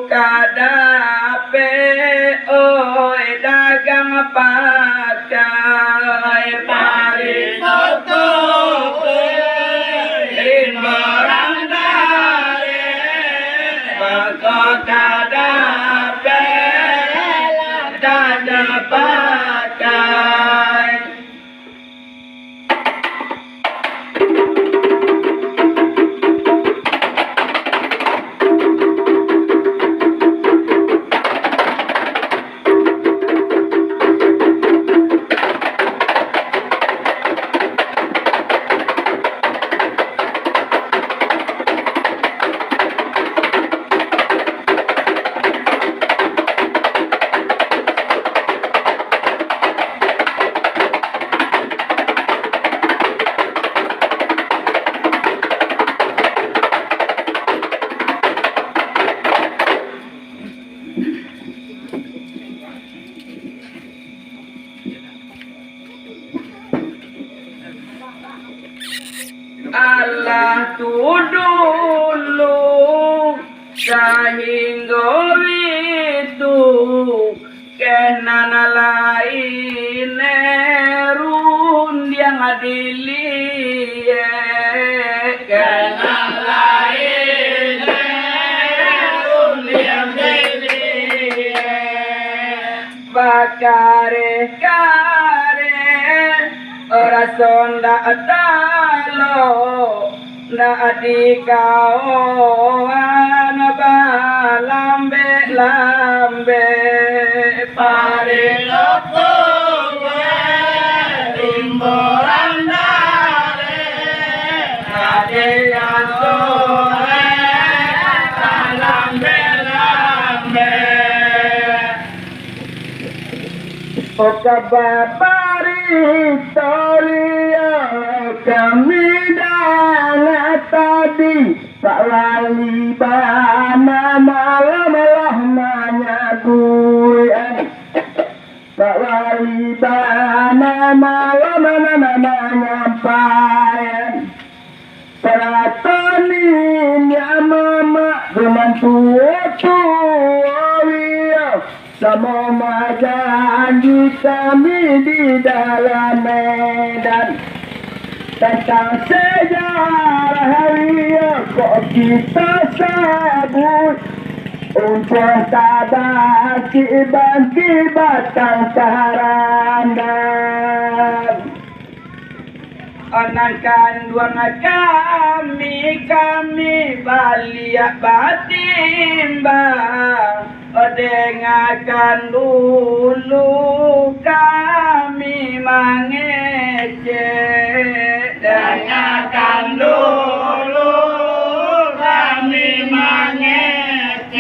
kadape oi dagang pakai paritoto imbarandare bako kadape dagang pakai. Allah tu dulu sehingga itu kenana lain rundiang adilie kenana lain rundiang adilie bakare ora sonda atalo na adikao anaba lambe pare lopo imborandare adeyaso lambe Toria kami dana tadi Pak Wali bana malam nanya gue Pak Wali bana malam nanya payan Peratonin ya mama dengan tua sama janji kami di dalam medan tentang sejarah hari kok kita sabut untuk tabaki bangki batang karandan anangkan duang kami baliak batimbang dengarkan dulu kami mengecek dengarkan dulu kami mengecek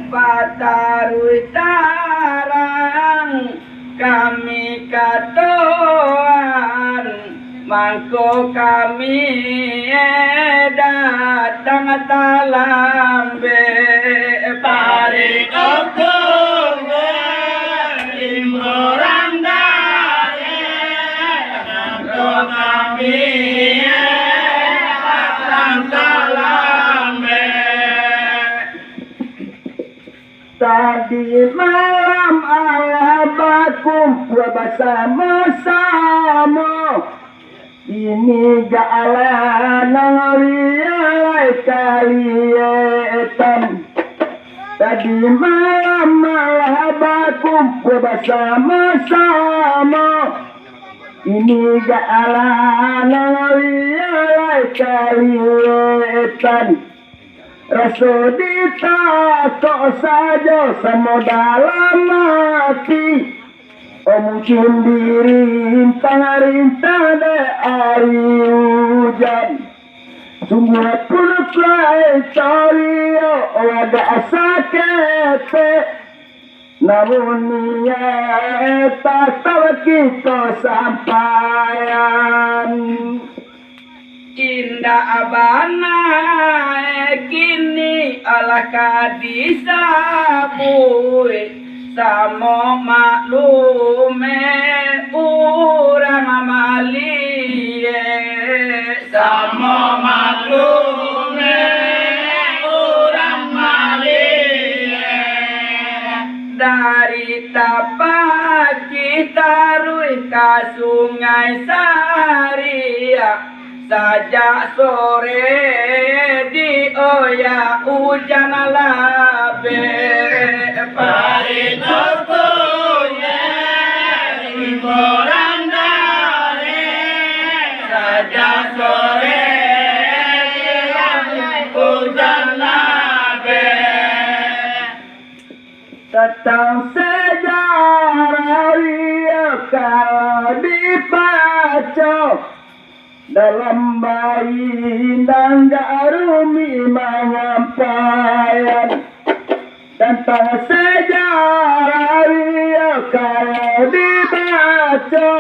Batarui tarang kami katoan mangko kami datang talambe pari kokong imborandare mangko kami datang talambe tadi malam Allah berkumpul bersama-sama ini gaala nangrialai kalietan tadi malam malah berkumpul bersama-sama ini gaala nangrialai kalietan Rasul ditakok saja sama dalam hati mungkin dirintah de hari hujan sungguh pun kelai cario ada sakit namun niat tak kita sampaian indah abana kini ala kadisabui sama maklume urang amalie sama maklume urang carita kita rui ka sungai Saria sajak sore di oya hujan labe paritutunya di borandare sajak sore hujan labe tentang sejarah kalau dibaca dalam bayi dan garumi menyampaikan tentang sejarah kalau dibaca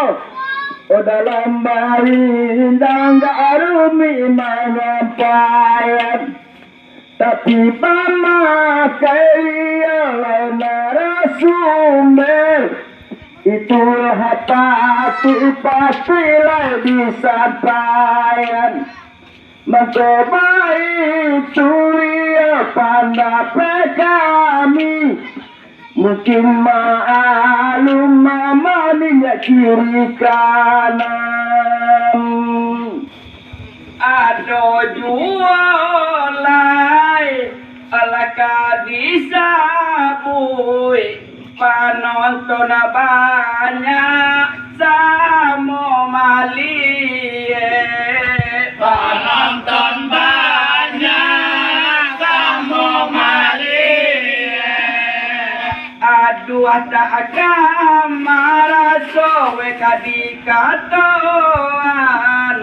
dalam bayi dan garumi menyampaikan tapi memakai narasumber itu hati pastilah disampaikan mencoba itu pendapat kami mungkin maklum mamanya kiri kanan ado jualai alaka disabui penonton banyak samo malie penonton banyak samo malie aduh tak kamar sowe kadikatoan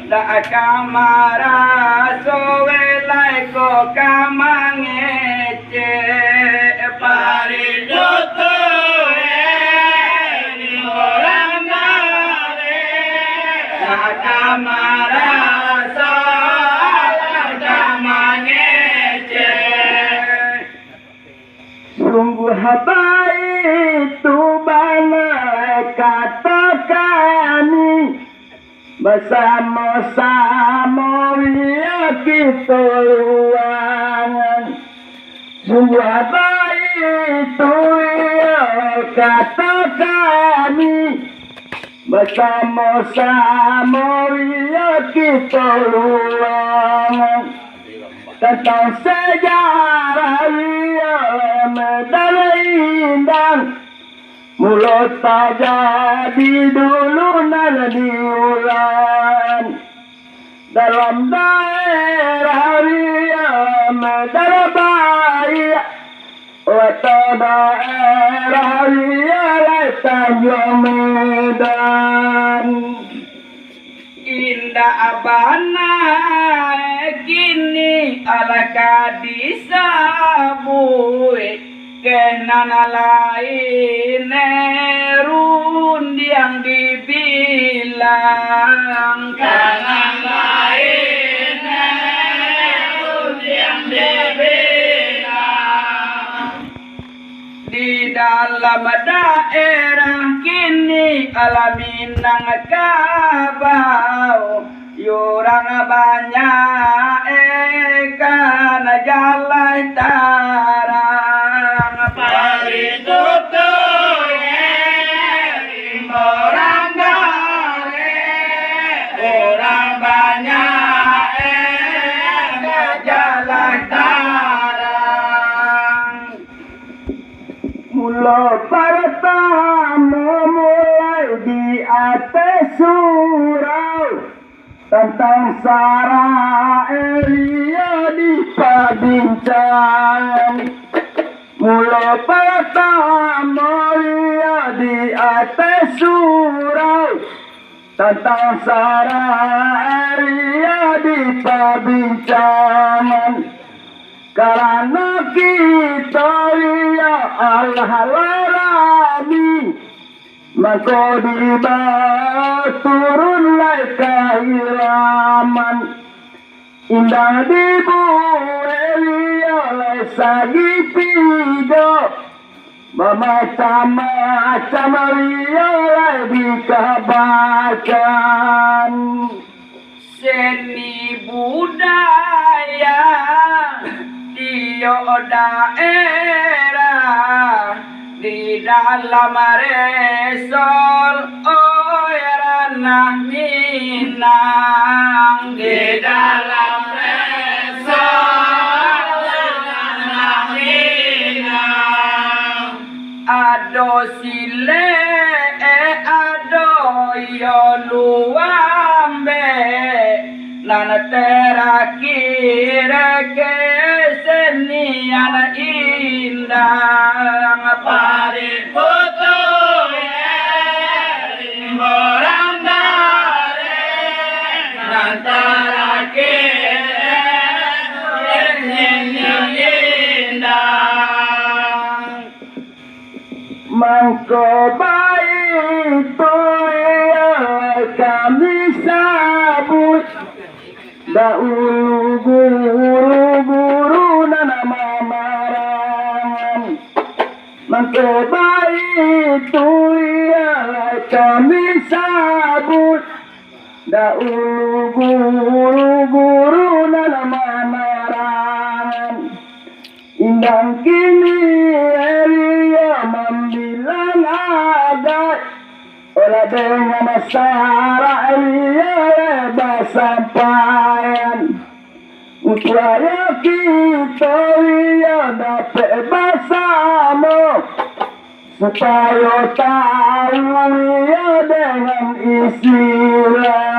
tak kamar sowe laiko kamangece paridoto di borandare tak kamar sowe kamangece sungguh baik itu banyak kata kami bersama-sama kita luangan sungguh baik itu kata kami bersama-sama kita luangan tentang sejarah medali indah mulut saja di dulu nan diulang dalam daerah medali baik atau daerah Tanjung Medan indah abana kini alaka disabui kenana lain rund yang dibilang kenana lain rund yang dibilang di dalam daerah kini alaminang kabau yurang banyak ikan jalan tarang paritutu orang gale orang banyak ikan jalan tarang mula pertama mulai di atas surau tentang Sarah Elia diperbincang mula pertama di atas surau tentang Sarah Elia diperbincang karena kita lihat al-halami maka turunlah kehilaman indah dibuai sagi tiga macam-macam riolai dikabarkan seni budaya di daerah di dalam resol oi ranah Minang di dalam resol ranah Minang ado sile ado yo luambe nana terakhir ke senian indah pari foto orang dare nana terakhir senian indah mangko baik tu kami sabut dahulu guru-guru nana mamaran mangko baik tu kami sabut dahulu guru-guru nana mamaran indang kini eria membilang adat olah dengan masalah eria bersampaian upaya kita ia dapat bersama supaya tahu ia dengan Islam.